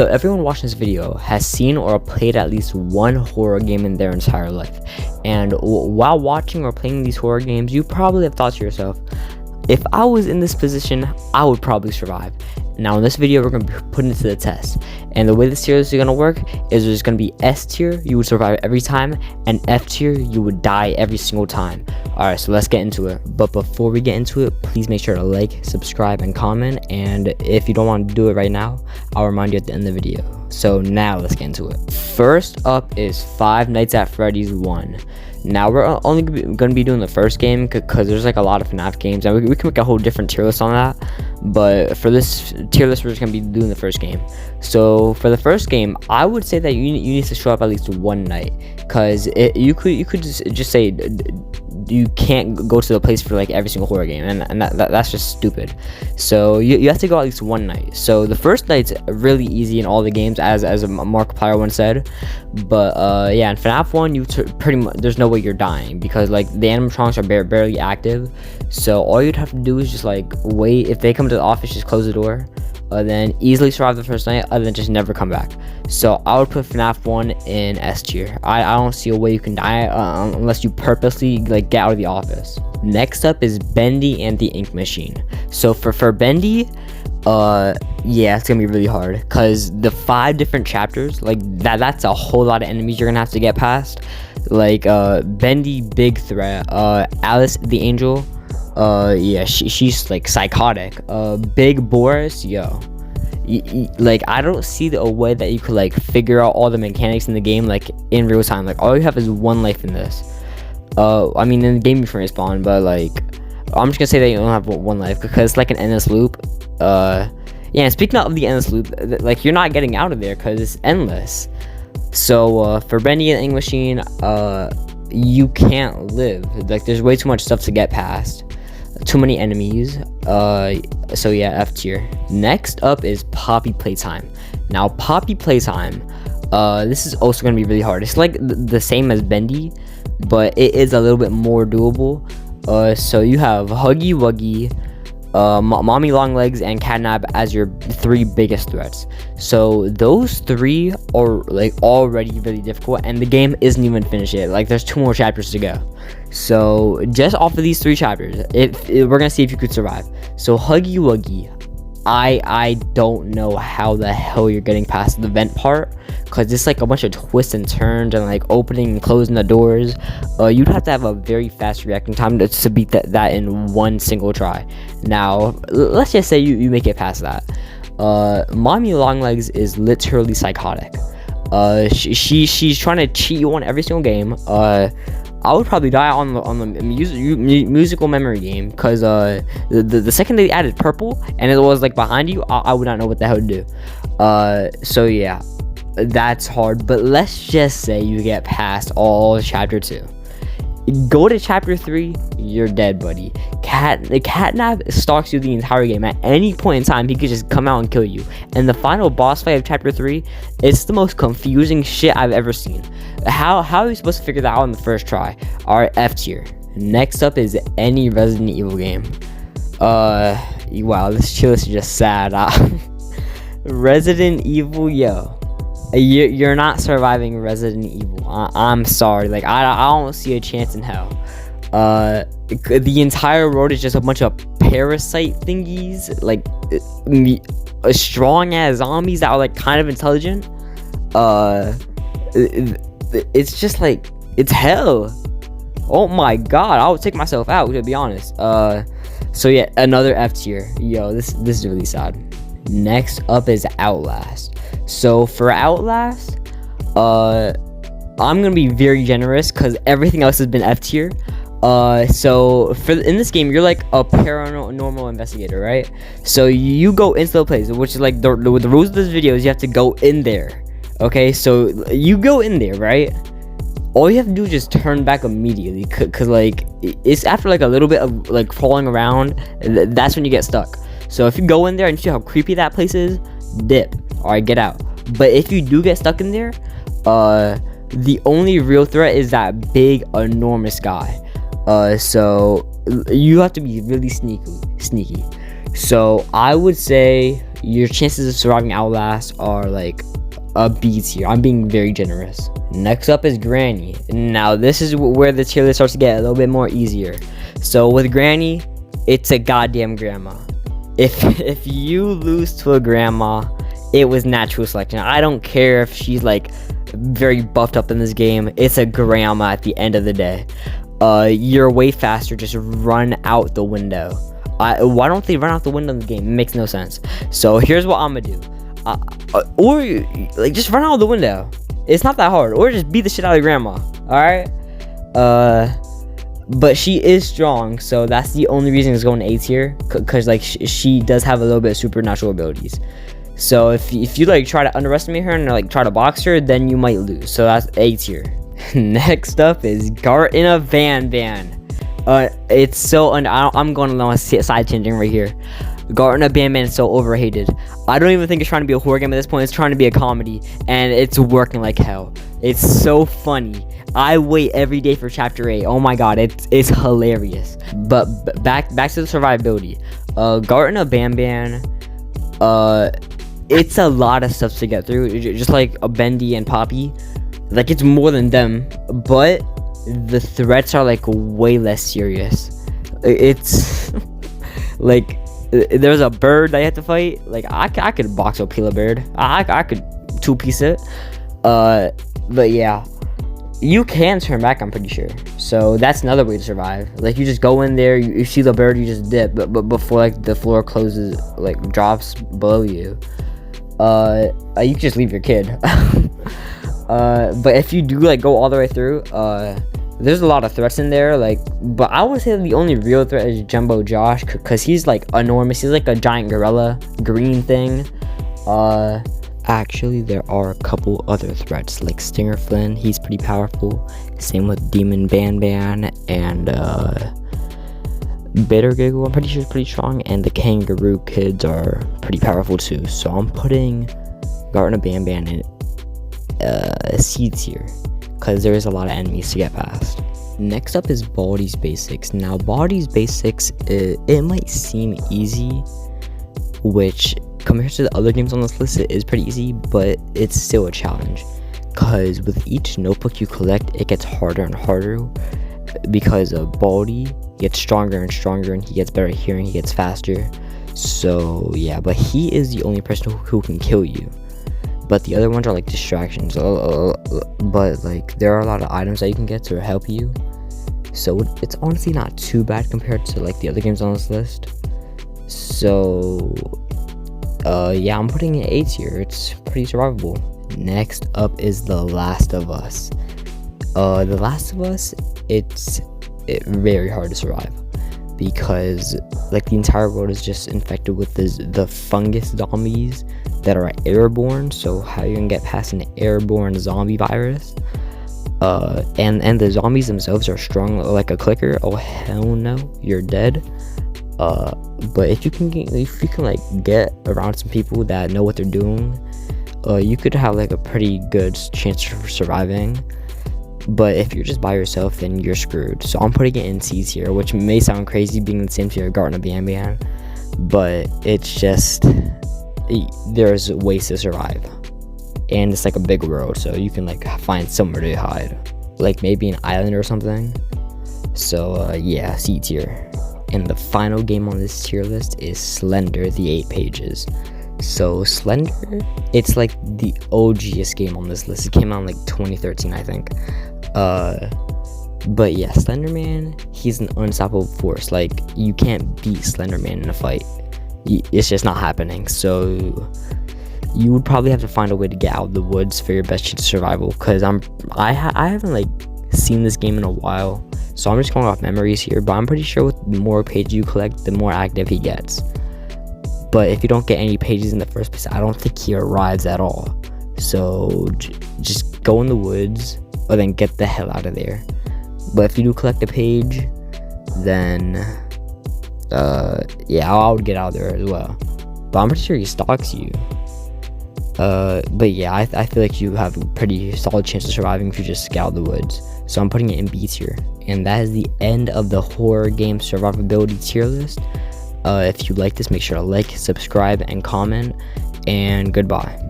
So everyone watching this video has seen or played at least one horror game in their entire life, and while watching or playing these horror games, you probably have thought to yourself, if I was in this position, I would probably survive. Now in this video, we're going to be putting it to the test, and the way this series is going to work is there's going to be S tier, you would survive every time, and F tier, you would die every single time. Alright, so let's get into it. But before we get into it, please make sure to like, subscribe, and comment, and if you don't want to do it right now, I'll remind you at the end of the video. So now let's get into it. First up is Five Nights at Freddy's 1. Now we're only going to be doing the first game because there's like a lot of FNAF games, and we can make a whole different tier list on that, but for this tier list we're just going to be doing the first game. So for the first game, I would say that you need to show up at least one night, because you could just say you can't go to the place for like every single horror game, and that's just stupid. So you have to go at least one night. So the first night's really easy in all the games, as Markiplier once said, but yeah, in FNAF 1 you pretty much, there's no way you're dying because like the animatronics are barely active. So all you'd have to do is just like wait. If they come to the office, just close the door, then easily survive the first night, other than just never come back. So I would put FNAF 1 in S tier. I don't see a way you can die unless you purposely like get out of the office. Next up is Bendy and the Ink Machine. So for Bendy, yeah, it's gonna be really hard because the 5 different chapters, like that's a whole lot of enemies you're gonna have to get past. Like Bendy, big threat. Alice the Angel, yeah, she's like psychotic. Big Boris, yo, like I don't see a way that you could like figure out all the mechanics in the game like in real time. Like all you have is one life in this. I mean in the game you can respawn, but like I'm just gonna say that you don't have one life because it's like an endless loop. Yeah, speaking of the endless loop, like you're not getting out of there because it's endless. So for Bendy and the Ink Machine, you can't live. Like there's way too much stuff to get past, too many enemies. So yeah, F tier. Next up is Poppy Playtime. Now Poppy Playtime, this is also gonna be really hard. It's like the same as Bendy, but it is a little bit more doable. So you have Huggy Wuggy, Mommy Longlegs, and Catnap as your 3 biggest threats. So those 3 are like already really difficult, and the game isn't even finished yet. Like there's 2 more chapters to go. So just off of these 3 chapters, we're gonna see if you could survive. So Huggy Wuggy, I don't know how the hell you're getting past the vent part, because it's like a bunch of twists and turns and like opening and closing the doors. You'd have to have a very fast reacting time to beat that in one single try. Now let's just say you make it past that. Mommy Longlegs is literally psychotic. She's trying to cheat you on every single game. I would probably die on the musical memory game, because the second they added purple and it was like behind you, I would not know what the hell to do. So yeah, that's hard. But let's just say you get past all chapter 2. Go to chapter 3, you're dead, buddy. Catnap stalks you the entire game. At any point in time, he could just come out and kill you. And the final boss fight of chapter 3, it's the most confusing shit I've ever seen. How are you supposed to figure that out in the first try? Alright, F tier. Next up is any Resident Evil game. Wow, this tier list is just sad. Resident Evil, yo. You're not surviving Resident Evil. I'm sorry. Like I don't see a chance in hell. The entire world is just a bunch of parasite thingies, like strong ass zombies that are like kind of intelligent. It's just like it's hell. Oh my god, I would take myself out, to be honest. So yeah, another F tier. Yo, this is really sad. Next up is Outlast. So for Outlast, I'm gonna be very generous because everything else has been F tier. So in this game, you're like a paranormal investigator, right? So you go into the place, which is like the rules of this video is you have to go in there. Okay, so you go in there, right? All you have to do is just turn back immediately, cause like it's after like a little bit of like crawling around, that's when you get stuck. So if you go in there and see how creepy that place is, dip. Alright, get out. But if you do get stuck in there, the only real threat is that big, enormous guy. So you have to be really sneaky. So I would say your chances of surviving Outlast are like a B tier. I'm being very generous. Next up is Granny. Now this is where the tier list starts to get a little bit more easier. So with Granny, it's a goddamn grandma. If you lose to a grandma, it was natural selection. I don't care if she's like very buffed up in this game. It's a grandma at the end of the day. You're way faster. Just run out the window. Why don't they run out the window in the game? It makes no sense. So here's what I'm gonna do. Or like just run out the window. It's not that hard. Or just beat the shit out of grandma. All right. But she is strong, so that's the only reason it's going A tier. Cause like she does have a little bit of supernatural abilities. So if you like try to underestimate her and like try to box her, then you might lose. So that's A tier. Next up is Garten of Banban. It's so I'm going along a side tangent right here. Garten of Banban is so overhated. I don't even think it's trying to be a horror game at this point. It's trying to be a comedy, and it's working like hell. It's so funny. I wait every day for chapter 8. Oh my god, it's hilarious. But back to the survivability. Garten of Banban, it's a lot of stuff to get through. Just like a Bendy and Poppy, like it's more than them, but the threats are like way less serious. It's like there's a bird that you have to fight. Like I could box or peel a bird. I could two-piece it. But yeah, you can turn back, I'm pretty sure. So that's another way to survive. Like you just go in there, you see the bird, you just dip, but before like the floor closes, like drops below you, you can just leave your kid. But if you do like go all the way through, there's a lot of threats in there, like, but I would say the only real threat is Jumbo Josh, because he's like enormous. He's like a giant gorilla green thing. Actually, there are a couple other threats, like Stinger Flynn. He's pretty powerful. Same with Demon Banban and Bitter Giggle. I'm pretty sure it's pretty strong, and the Kangaroo Kids are pretty powerful too. So I'm putting Garten of Banban in C tier, because there is a lot of enemies to get past. Next up is Baldi's Basics. Now Baldi's Basics, it might seem easy, which compared to the other games on this list, it is pretty easy, but it's still a challenge, because with each notebook you collect, it gets harder and harder, because Baldi gets stronger and stronger, and he gets better at hearing, he gets faster. So yeah, but he is the only person who can kill you. But the other ones are like distractions. But like there are a lot of items that you can get to help you. So it's honestly not too bad compared to like the other games on this list. So yeah, I'm putting it A tier. It's pretty survivable. Next up is The Last of Us. The Last of Us, it's very hard to survive, because like the entire world is just infected with the fungus zombies that are airborne. So how you can get past an airborne zombie virus? And the zombies themselves are strong like a clicker. Oh hell no, you're dead. But if you can like get around some people that know what they're doing, you could have like a pretty good chance for surviving. But if you're just by yourself, then you're screwed. So I'm putting it in C tier, which may sound crazy being in the same tier as Garten of Banban, but it's just there's ways to survive, and it's like a big world, so you can like find somewhere to hide, like maybe an island or something. So yeah, C tier. And the final game on this tier list is Slender, the 8 pages. So Slender, it's like the OGest game on this list. It came out in like 2013, I think. But yeah, Slenderman, he's an unstoppable force. Like you can't beat Slenderman in a fight. It's just not happening. So you would probably have to find a way to get out of the woods for your best chance of survival. Because I haven't like seen this game in a while, so I'm just going off memories here. But I'm pretty sure with the more pages you collect, the more active he gets. But if you don't get any pages in the first place, I don't think he arrives at all. So just go in the woods, or then get the hell out of there. But if you do collect a page, then yeah, I would get out of there as well. But I'm pretty sure he stalks you. But yeah, I feel like you have a pretty solid chance of surviving if you just get out of the woods. So I'm putting it in B tier. And that is the end of the horror game survivability tier list. If you like this, make sure to like, subscribe, and comment, and goodbye.